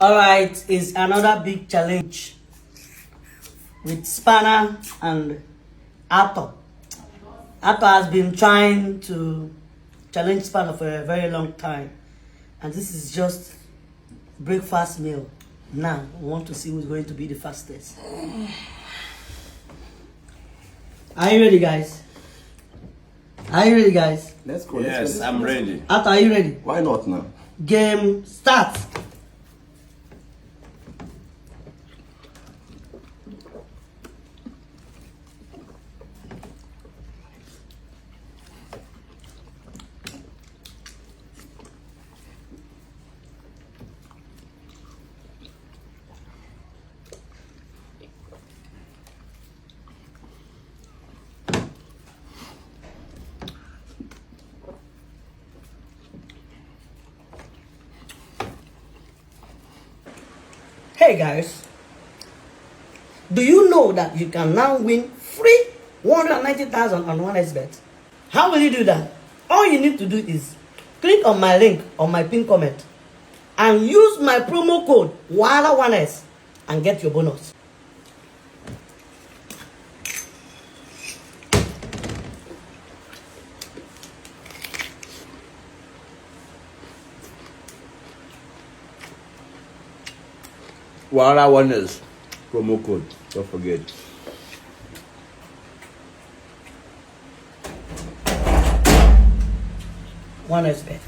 Alright, is another big challenge with Spanner and Arthur. Arthur has been trying to challenge Spanner for a very long time, and this is just breakfast meal. Now we want to see who's going to be the fastest. Are you ready, guys? Are you ready, guys? Let's go. Yes, I'm ready. Arthur, are you ready? Why not now? Game start. Hey guys, do you know that you can now win free 190,000 on OneXBet? How will you do that? All you need to do is click on my link on my pinned comment and use my promo code WAHALA1S and get your bonus. WAHALA1S promo code. Don't forget. OneXBet.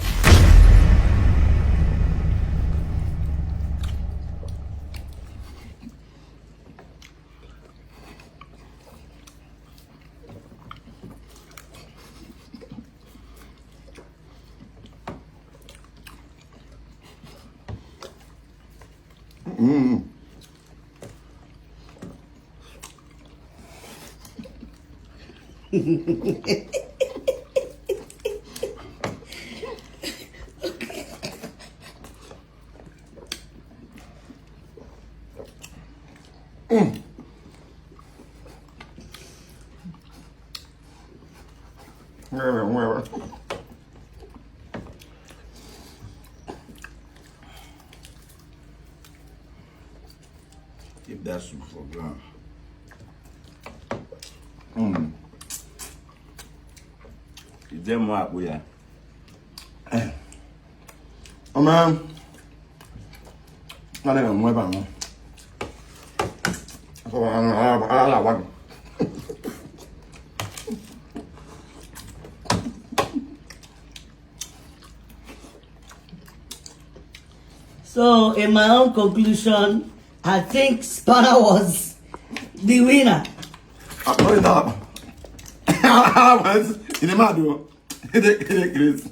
Keep that soup for ground. Is there more up here? Oh man, I don't know about that. So, in my own conclusion, I think Spanner was the winner. I'm sorry, that. I was in the mad one. It is.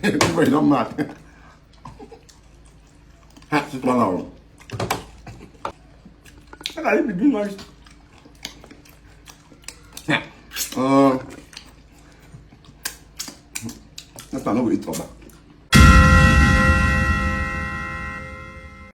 It's very not mad. That's just 1 hour. I gotta be doing nice. That's not what we talk about.